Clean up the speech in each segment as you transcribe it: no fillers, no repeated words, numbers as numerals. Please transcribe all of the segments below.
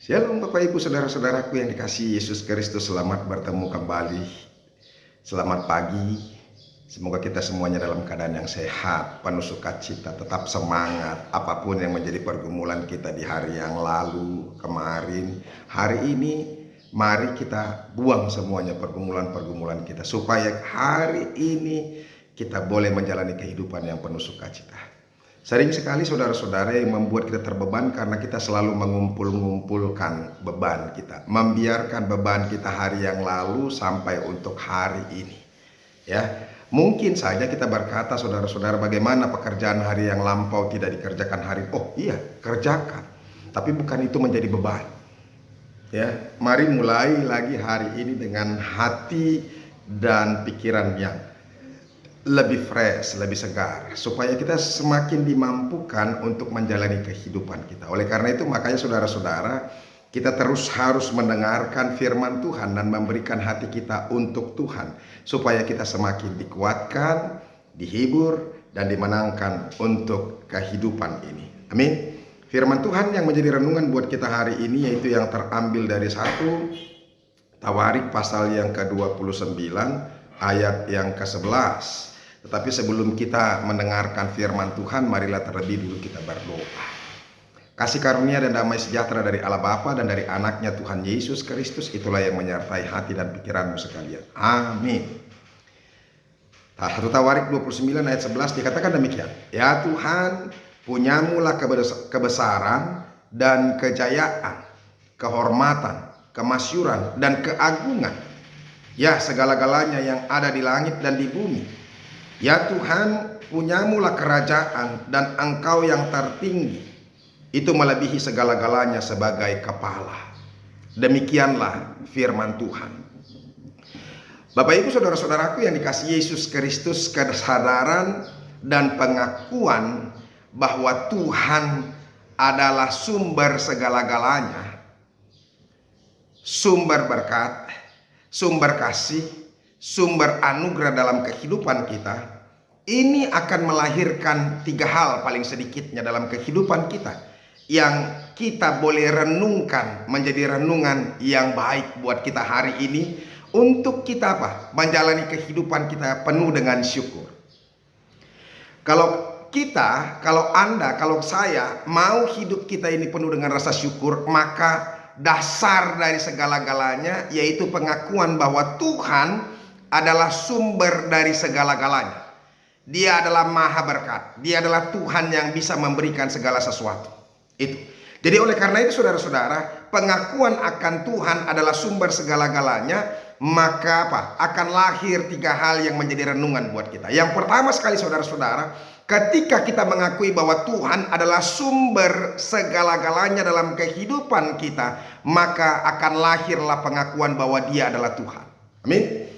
Shalom Bapak Ibu Saudara-saudaraku yang dikasihi Yesus Kristus, selamat bertemu kembali. Selamat pagi. Semoga kita semuanya dalam keadaan yang sehat, penuh sukacita, tetap semangat. Apapun yang menjadi pergumulan kita di hari yang lalu, kemarin, hari ini, mari kita buang semuanya pergumulan-pergumulan kita, supaya hari ini kita boleh menjalani kehidupan yang penuh sukacita. Sering sekali saudara-saudara yang membuat kita terbeban karena kita selalu mengumpul-ngumpulkan beban kita, membiarkan beban kita hari yang lalu sampai untuk hari ini. Ya, mungkin saja kita berkata, saudara-saudara, bagaimana pekerjaan hari yang lampau tidak dikerjakan hari? Oh iya, kerjakan, tapi bukan itu menjadi beban. Ya, mari mulai lagi hari ini dengan hati dan pikiran yang lebih fresh, lebih segar, supaya kita semakin dimampukan untuk menjalani kehidupan kita. Oleh karena itu, makanya saudara-saudara, kita terus harus mendengarkan firman Tuhan dan memberikan hati kita untuk Tuhan, supaya kita semakin dikuatkan, dihibur, dan dimenangkan untuk kehidupan ini. Amin. Firman Tuhan yang menjadi renungan buat kita hari ini yaitu yang terambil dari 1 Tawarik pasal yang ke-29 ayat yang ke-11. Tetapi sebelum kita mendengarkan firman Tuhan, marilah terlebih dulu kita berdoa. Kasih karunia dan damai sejahtera dari Allah Bapa dan dari anaknya Tuhan Yesus Kristus, itulah yang menyertai hati dan pikiranmu sekalian. Amin. 1 Tawarik 29 ayat 11 dikatakan demikian. Ya Tuhan, punyamulah kebesaran dan kejayaan, kehormatan, kemasyuran, dan keagungan. Ya, segala-galanya yang ada di langit dan di bumi. Ya Tuhan, punyamulah kerajaan dan Engkau yang tertinggi, itu melebihi segala-galanya sebagai kepala. Demikianlah firman Tuhan. Bapak Ibu Saudara-saudaraku yang dikasihi Yesus Kristus, kesadaran dan pengakuan bahwa Tuhan adalah sumber segala-galanya, sumber berkat, sumber kasih, sumber anugerah dalam kehidupan kita, ini akan melahirkan 3 hal paling sedikitnya dalam kehidupan kita yang kita boleh renungkan menjadi renungan yang baik buat kita hari ini, untuk kita menjalani kehidupan kita penuh dengan syukur. Kalau Anda, kalau saya mau hidup kita ini penuh dengan rasa syukur, maka dasar dari segala-galanya yaitu pengakuan bahwa Tuhan adalah sumber dari segala-galanya. Dia adalah maha berkat. Dia adalah Tuhan yang bisa memberikan segala sesuatu. Itu. Jadi oleh karena itu saudara-saudara, pengakuan akan Tuhan adalah sumber segala-galanya, maka akan lahir 3 hal yang menjadi renungan buat kita. Yang pertama sekali saudara-saudara, ketika kita mengakui bahwa Tuhan adalah sumber segala-galanya dalam kehidupan kita, maka akan lahirlah pengakuan bahwa Dia adalah Tuhan. Amin.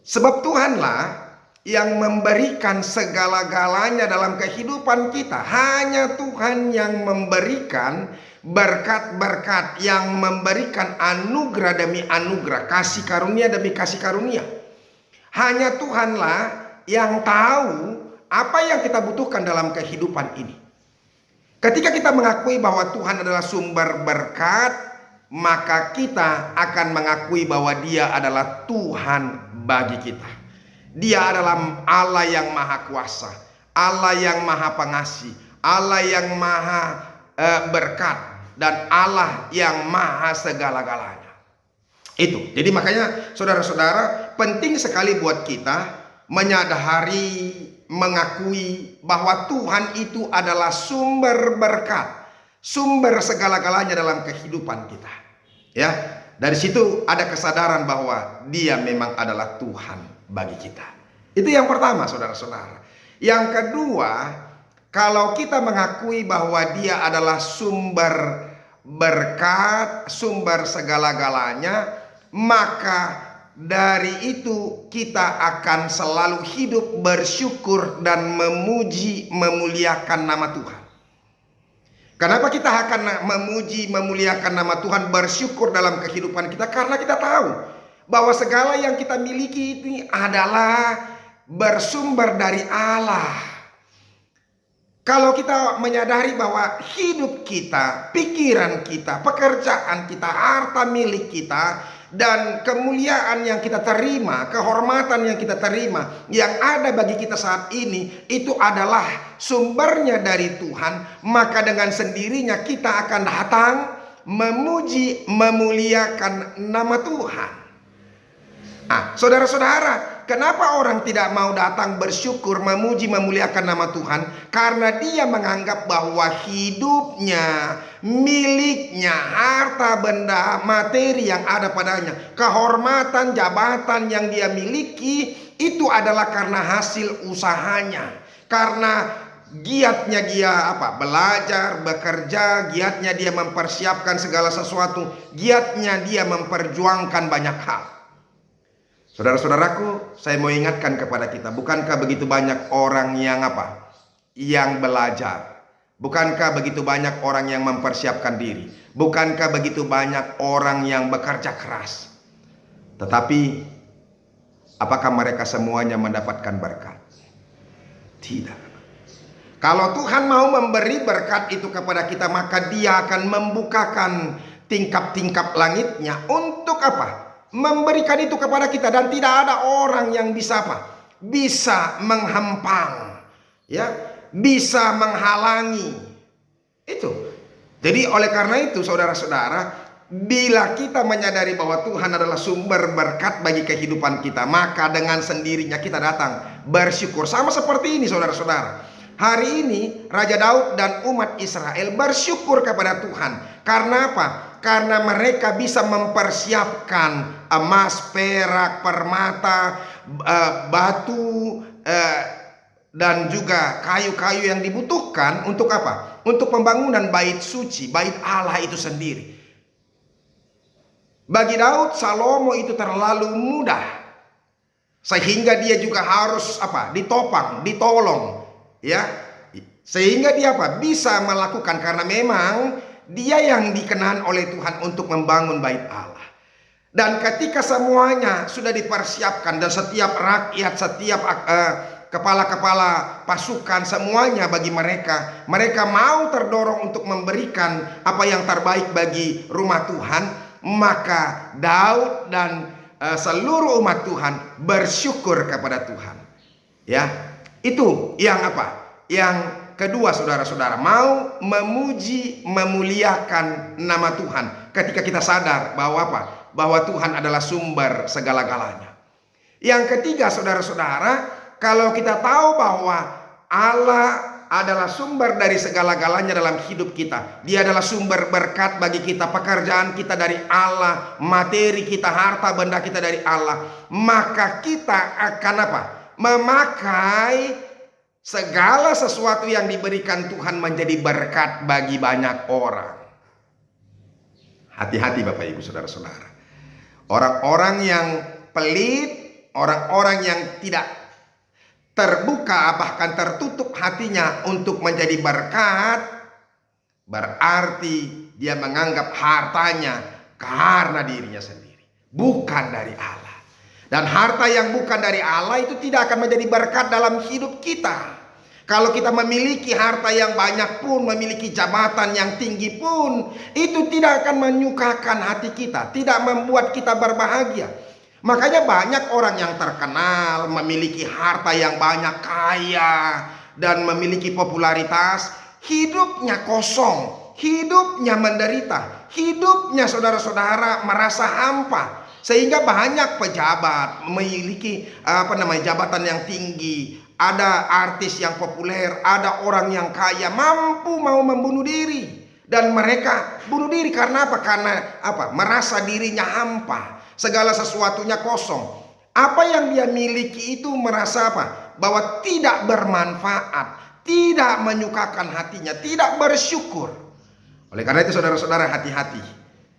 Sebab Tuhanlah yang memberikan segala-galanya dalam kehidupan kita. Hanya Tuhan yang memberikan berkat-berkat, yang memberikan anugerah demi anugerah, kasih karunia demi kasih karunia. Hanya Tuhanlah yang tahu apa yang kita butuhkan dalam kehidupan ini. Ketika kita mengakui bahwa Tuhan adalah sumber berkat, maka kita akan mengakui bahwa Dia adalah Tuhan bagi kita. Dia adalah Allah yang maha kuasa, Allah yang maha pengasih, Allah yang maha berkat, dan Allah yang maha segala-galanya. Itu. Jadi makanya saudara-saudara, penting sekali buat kita menyadari, mengakui bahwa Tuhan itu adalah sumber berkat, sumber segala-galanya dalam kehidupan kita. Ya, dari situ ada kesadaran bahwa Dia memang adalah Tuhan bagi kita. Itu yang pertama saudara-saudara. Yang kedua, kalau kita mengakui bahwa Dia adalah sumber berkat, sumber segala-galanya, maka dari itu kita akan selalu hidup bersyukur dan memuji, memuliakan nama Tuhan. Kenapa kita akan memuji, memuliakan nama Tuhan, bersyukur dalam kehidupan kita? Karena kita tahu bahwa segala yang kita miliki ini adalah bersumber dari Allah. Kalau kita menyadari bahwa hidup kita, pikiran kita, pekerjaan kita, harta milik kita, dan kemuliaan yang kita terima, kehormatan yang kita terima, yang ada bagi kita saat ini, itu adalah sumbernya dari Tuhan, maka dengan sendirinya kita akan datang memuji, memuliakan nama Tuhan. Nah, saudara-saudara, kenapa orang tidak mau datang bersyukur, memuji, memuliakan nama Tuhan? Karena dia menganggap bahwa hidupnya, miliknya, harta benda, materi yang ada padanya, kehormatan, jabatan yang dia miliki, itu adalah karena hasil usahanya. Karena giatnya dia belajar, bekerja, giatnya dia mempersiapkan segala sesuatu, giatnya dia memperjuangkan banyak hal. Saudara-saudaraku, saya mau ingatkan kepada kita, bukankah begitu banyak orang yang yang belajar? Bukankah begitu banyak orang yang mempersiapkan diri? Bukankah begitu banyak orang yang bekerja keras? Tetapi apakah mereka semuanya mendapatkan berkat? Tidak. Kalau Tuhan mau memberi berkat itu kepada kita, maka Dia akan membukakan tingkap-tingkap langitnya untuk memberikan itu kepada kita, dan tidak ada orang yang bisa bisa menghempang, bisa menghalangi itu. Jadi oleh karena itu, saudara-saudara, bila kita menyadari bahwa Tuhan adalah sumber berkat bagi kehidupan kita, maka dengan sendirinya kita datang bersyukur. Sama seperti ini, saudara-saudara. Hari ini Raja Daud dan umat Israel bersyukur kepada Tuhan. Karena apa? Karena mereka bisa mempersiapkan emas, perak, permata, batu, dan juga kayu-kayu yang dibutuhkan untuk Untuk pembangunan bait suci, bait Allah itu sendiri. Bagi Daud, Salomo itu terlalu mudah, sehingga dia juga harus ditopang, ditolong, sehingga dia bisa melakukan, karena memang dia yang dikenan oleh Tuhan untuk membangun bait Allah. Dan ketika semuanya sudah dipersiapkan, dan setiap rakyat, setiap kepala-kepala pasukan, semuanya bagi mereka mau terdorong untuk memberikan apa yang terbaik bagi rumah Tuhan, maka Daud dan seluruh umat Tuhan bersyukur kepada Tuhan. Itu yang yang kedua, saudara-saudara, mau memuji, memuliakan nama Tuhan ketika kita sadar bahwa Tuhan adalah sumber segala-galanya. Yang ketiga, saudara-saudara, kalau kita tahu bahwa Allah adalah sumber dari segala-galanya dalam hidup kita, Dia adalah sumber berkat bagi kita, pekerjaan kita dari Allah, materi kita, harta benda kita dari Allah, maka kita akan memakai segala sesuatu yang diberikan Tuhan menjadi berkat bagi banyak orang. Hati-hati Bapak Ibu, saudara-saudara. Orang-orang yang pelit, orang-orang yang tidak terbuka, bahkan tertutup hatinya untuk menjadi berkat, berarti dia menganggap hartanya karena dirinya sendiri, bukan dari Allah. Dan harta yang bukan dari Allah itu tidak akan menjadi berkat dalam hidup kita. Kalau kita memiliki harta yang banyak pun, memiliki jabatan yang tinggi pun, itu tidak akan menyukakan hati kita, tidak membuat kita berbahagia. Makanya banyak orang yang terkenal, memiliki harta yang banyak, kaya, dan memiliki popularitas, hidupnya kosong, hidupnya menderita, hidupnya saudara-saudara merasa hampa. Sehingga banyak pejabat memiliki jabatan yang tinggi, ada artis yang populer, ada orang yang kaya, mampu mau membunuh diri. Dan mereka bunuh diri karena Karena merasa dirinya hampa, segala sesuatunya kosong. Apa yang dia miliki itu merasa bahwa tidak bermanfaat, tidak menyukakan hatinya, tidak bersyukur. Oleh karena itu, saudara-saudara, hati-hati.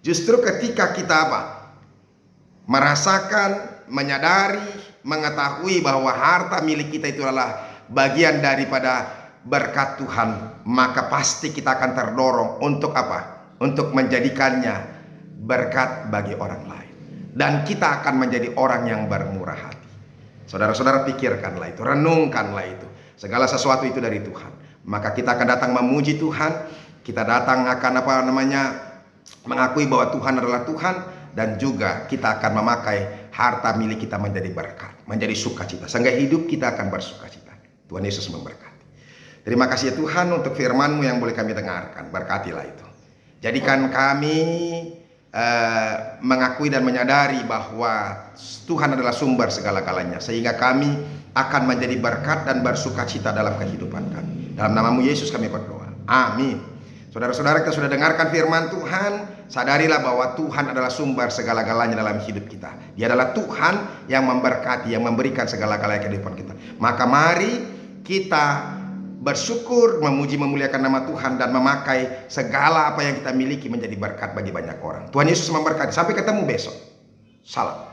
Justru ketika kita merasakan, menyadari, mengetahui bahwa harta milik kita itu adalah bagian daripada berkat Tuhan, maka pasti kita akan terdorong untuk untuk menjadikannya berkat bagi orang lain, dan kita akan menjadi orang yang bermurah hati. Saudara-saudara, pikirkanlah itu, renungkanlah itu. Segala sesuatu itu dari Tuhan. Maka kita akan datang memuji Tuhan, kita datang akan mengakui bahwa Tuhan adalah Tuhan, dan juga kita akan memakai harta milik kita menjadi berkat, menjadi sukacita, sehingga hidup kita akan bersukacita. Tuhan Yesus memberkati. Terima kasih ya Tuhan untuk firman-Mu yang boleh kami dengarkan. Berkatilah itu. Jadikan kami mengakui dan menyadari bahwa Tuhan adalah sumber segala-galanya, sehingga kami akan menjadi berkat dan bersukacita dalam kehidupan kami. Dalam nama-Mu Yesus kami berdoa. Amin. Saudara-saudara, kita sudah dengarkan firman Tuhan. Sadarilah bahwa Tuhan adalah sumber segala-galanya dalam hidup kita. Dia adalah Tuhan yang memberkati, yang memberikan segala-galanya kehidupan kita. Maka mari kita bersyukur, memuji, memuliakan nama Tuhan, dan memakai segala apa yang kita miliki menjadi berkat bagi banyak orang. Tuhan Yesus memberkati. Sampai ketemu besok. Salam.